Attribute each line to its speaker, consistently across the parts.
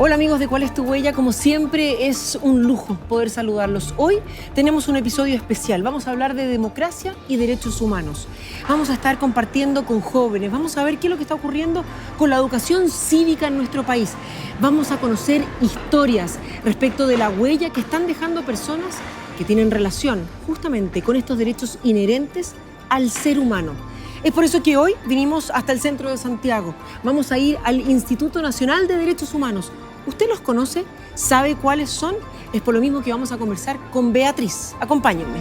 Speaker 1: Hola amigos de ¿Cuál es tu huella? Como siempre es un lujo poder saludarlos. Hoy tenemos un episodio especial. Vamos a hablar de democracia y derechos humanos. Vamos a estar compartiendo con jóvenes. Vamos a ver qué es lo que está ocurriendo con la educación cívica en nuestro país. Vamos a conocer historias respecto de la huella que están dejando personas que tienen relación justamente con estos derechos inherentes al ser humano. Es por eso que hoy vinimos hasta el centro de Santiago. Vamos a ir al Instituto Nacional de Derechos Humanos. ¿Usted los conoce? ¿Sabe cuáles son? Es por lo mismo que vamos a conversar con Beatriz. Acompáñenme.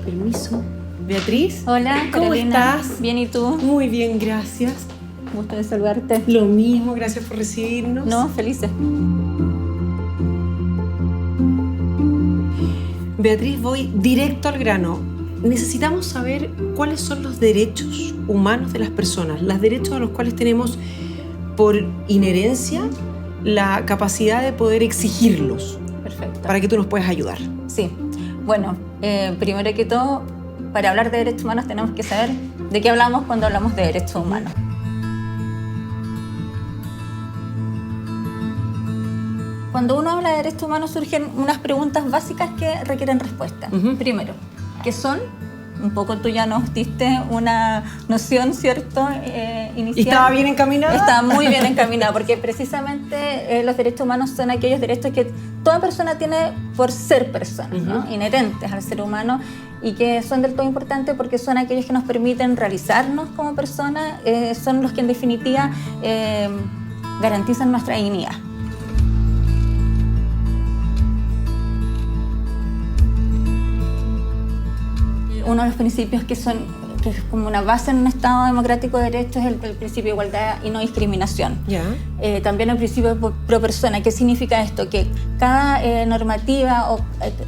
Speaker 1: Permiso. Beatriz.
Speaker 2: Hola,
Speaker 1: ¿Cómo
Speaker 2: Carolina.
Speaker 1: estás?
Speaker 2: Bien, ¿y tú?
Speaker 1: Muy bien, gracias.
Speaker 2: Gusto de saludarte.
Speaker 1: Lo mismo, gracias por recibirnos.
Speaker 2: No, felices.
Speaker 1: Beatriz, voy directo al grano. Necesitamos saber cuáles son los derechos humanos de las personas, los derechos a los cuales tenemos por inherencia la capacidad de poder exigirlos.
Speaker 2: Perfecto.
Speaker 1: Para que tú nos puedas ayudar.
Speaker 2: Sí. Bueno, primero que todo, para hablar de derechos humanos tenemos que saber de qué hablamos cuando hablamos de derechos humanos. Cuando uno habla de derechos humanos surgen unas preguntas básicas que requieren respuesta. Primero, ¿qué son? Un poco tú ya nos diste una noción, ¿cierto? Inicial.
Speaker 1: ¿Y estaba bien encaminada?
Speaker 2: Estaba muy bien encaminada, porque precisamente los derechos humanos son aquellos derechos que toda persona tiene por ser persona, ¿no? Inherentes al ser humano, y que son del todo importantes porque son aquellos que nos permiten realizarnos como personas, son los que en definitiva garantizan nuestra dignidad. Uno de los principios que es como una base en un Estado democrático de derechos es el principio de igualdad y no discriminación. También el principio de pro persona. ¿Qué significa esto? Que cada normativa o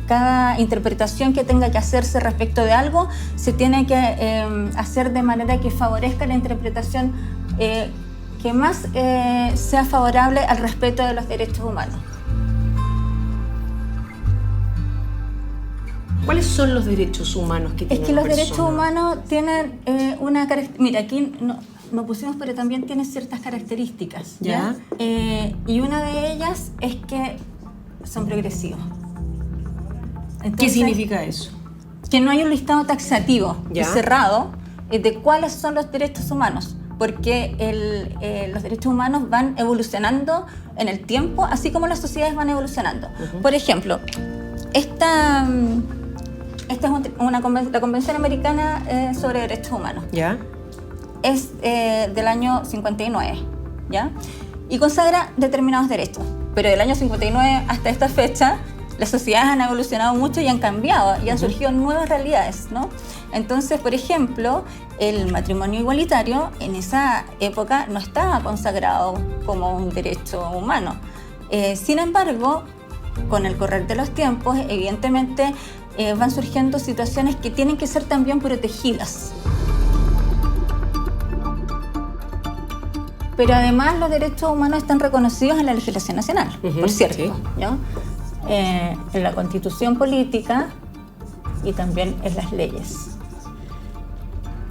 Speaker 2: cada interpretación que tenga que hacerse respecto de algo se tiene que hacer de manera que favorezca la interpretación que más sea favorable al respeto de los derechos humanos.
Speaker 1: ¿Cuáles son los derechos humanos que tienen?
Speaker 2: Es que los
Speaker 1: personas?
Speaker 2: derechos humanos tienen una característica. Mira, aquí no pusimos, pero también tiene ciertas características. ¿Ya? Y una de ellas es que son progresivos. Entonces,
Speaker 1: ¿qué significa eso?
Speaker 2: Que no hay un listado taxativo y
Speaker 1: ¿Ya?
Speaker 2: cerrado de cuáles son los derechos humanos, porque los derechos humanos van evolucionando en el tiempo, así como las sociedades van evolucionando. Por ejemplo, esta es la Convención Americana sobre Derechos Humanos.
Speaker 1: ¿Ya?
Speaker 2: Es del año 59, ¿ya? Y consagra determinados derechos. Pero del año 59 hasta esta fecha, las sociedades han evolucionado mucho y han cambiado, y han surgido nuevas realidades, ¿no? Entonces, por ejemplo, el matrimonio igualitario en esa época no estaba consagrado como un derecho humano. Sin embargo, con el correr de los tiempos, evidentemente, van surgiendo situaciones que tienen que ser también protegidas. Pero además los derechos humanos están reconocidos en la legislación nacional, por cierto,
Speaker 1: sí.
Speaker 2: ¿no? En la Constitución política y también en las leyes.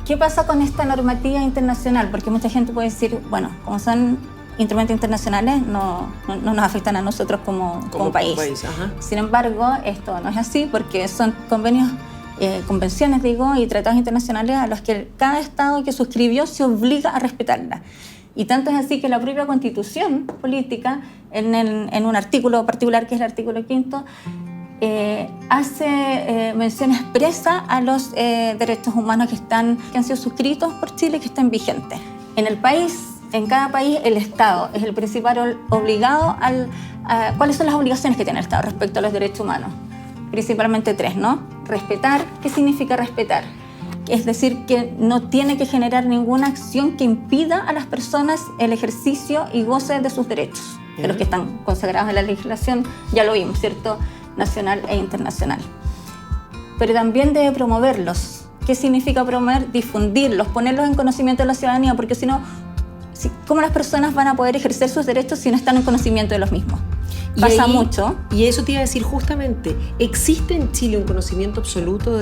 Speaker 2: ¿Qué pasa con esta normativa internacional? Porque mucha gente puede decir, bueno, como son instrumentos internacionales, no nos afectan a nosotros como país. Sin embargo, esto no es así, porque son convenciones y tratados internacionales a los que cada Estado que suscribió se obliga a respetarla. Y tanto es así que la propia Constitución política, en un artículo particular, que es el artículo 5, hace mención expresa a los derechos humanos que han sido suscritos por Chile y que están vigentes. En cada país, el Estado es el principal obligado ¿cuáles son las obligaciones que tiene el Estado respecto a los derechos humanos? Principalmente 3, ¿no? Respetar. ¿Qué significa respetar? Es decir, que no tiene que generar ninguna acción que impida a las personas el ejercicio y goce de sus derechos, de los que están consagrados en la legislación, ya lo vimos, ¿cierto? Nacional e internacional. Pero también debe promoverlos. ¿Qué significa promover? Difundirlos, ponerlos en conocimiento de la ciudadanía, porque si no, ¿Cómo las personas van a poder ejercer sus derechos si no están en conocimiento de los mismos? Pasa mucho.
Speaker 1: Y eso te iba a decir justamente, ¿existe en Chile un conocimiento absoluto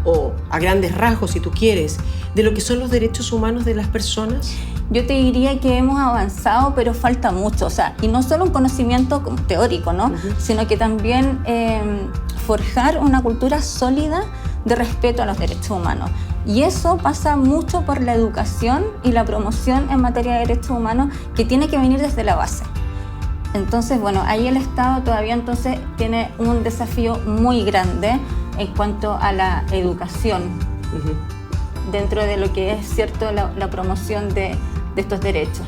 Speaker 1: o a grandes rasgos, si tú quieres, de lo que son los derechos humanos de las personas?
Speaker 2: Yo te diría que hemos avanzado, pero falta mucho. O sea, y no solo un conocimiento teórico, ¿no? Sino que también forjar una cultura sólida de respeto a los derechos humanos. Y eso pasa mucho por la educación y la promoción en materia de derechos humanos, que tiene que venir desde la base. Entonces, bueno, ahí el Estado todavía entonces tiene un desafío muy grande en cuanto a la educación, dentro de lo que es cierto la promoción de estos derechos.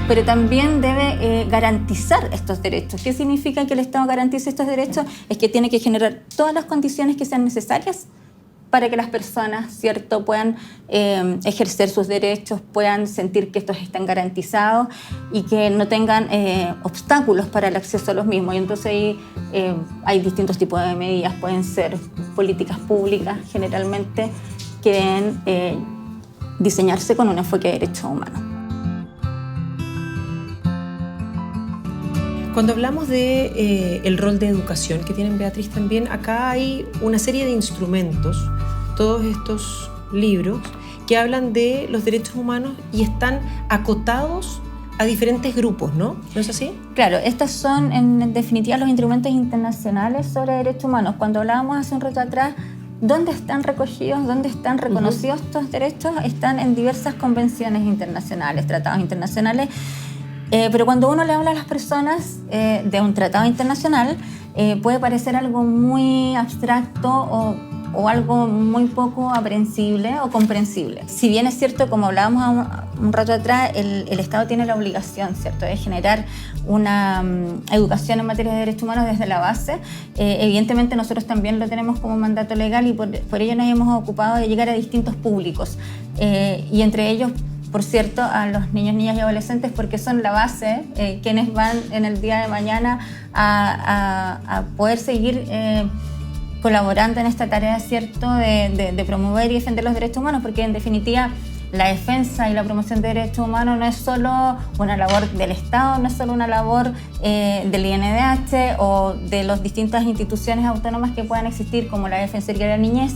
Speaker 2: Pero también debe garantizar estos derechos. ¿Qué significa que el Estado garantice estos derechos? Es que tiene que generar todas las condiciones que sean necesarias para que las personas, ¿cierto?, puedan ejercer sus derechos, puedan sentir que estos están garantizados y que no tengan obstáculos para el acceso a los mismos. Y entonces ahí hay distintos tipos de medidas. Pueden ser políticas públicas, generalmente, que deben diseñarse con un enfoque de derechos humanos.
Speaker 1: Cuando hablamos de el rol de educación que tienen, Beatriz, también acá hay una serie de instrumentos, todos estos libros que hablan de los derechos humanos y están acotados a diferentes grupos, ¿no? ¿No es así?
Speaker 2: Claro, estos son en definitiva los instrumentos internacionales sobre derechos humanos. Cuando hablábamos hace un rato atrás, ¿dónde están recogidos, dónde están reconocidos estos derechos? Están en diversas convenciones internacionales, tratados internacionales. Pero cuando uno le habla a las personas de un tratado internacional, puede parecer algo muy abstracto o algo muy poco aprehensible o comprensible. Si bien es cierto, como hablábamos un rato atrás, el Estado tiene la obligación, ¿cierto?, de generar una educación en materia de derechos humanos desde la base. Evidentemente nosotros también lo tenemos como mandato legal y por ello nos hemos ocupado de llegar a distintos públicos. Y entre ellos, por cierto, a los niños, niñas y adolescentes, porque son la base, quienes van en el día de mañana a poder seguir colaborando en esta tarea, ¿cierto?, de promover y defender los derechos humanos, porque en definitiva la defensa y la promoción de derechos humanos no es solo una labor del Estado, no es solo una labor del INDH o de las distintas instituciones autónomas que puedan existir, como la Defensoría de la Niñez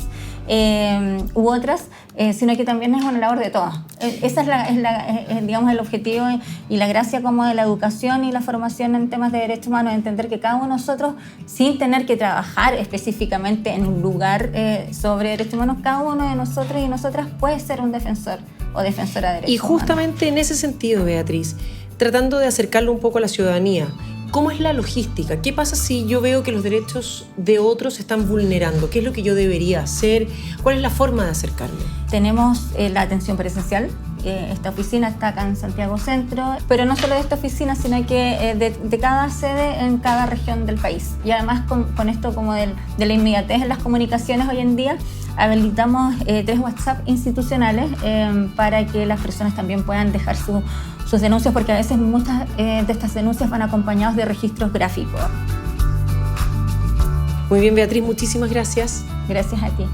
Speaker 2: u otras, sino que también es una labor de todos. Esa es digamos, el objetivo y la gracia como de la educación y la formación en temas de derechos humanos, entender que cada uno de nosotros, sin tener que trabajar específicamente en un lugar sobre derechos humanos, cada uno de nosotros y nosotras puede ser un defensor o defensora de derechos humanos.
Speaker 1: Y justamente en ese sentido, Beatriz, tratando de acercarlo un poco a la ciudadanía, ¿cómo es la logística? ¿Qué pasa si yo veo que los derechos de otros se están vulnerando? ¿Qué es lo que yo debería hacer? ¿Cuál es la forma de acercarme?
Speaker 2: Tenemos la atención presencial. Esta oficina está acá en Santiago Centro, pero no solo de esta oficina, sino que de cada sede en cada región del país. Y además con esto como de la inmediatez en las comunicaciones hoy en día, habilitamos 3 WhatsApp institucionales para que las personas también puedan dejar sus denuncias, porque a veces muchas de estas denuncias van acompañados de registros gráficos.
Speaker 1: Muy bien, Beatriz, muchísimas gracias.
Speaker 2: Gracias a ti.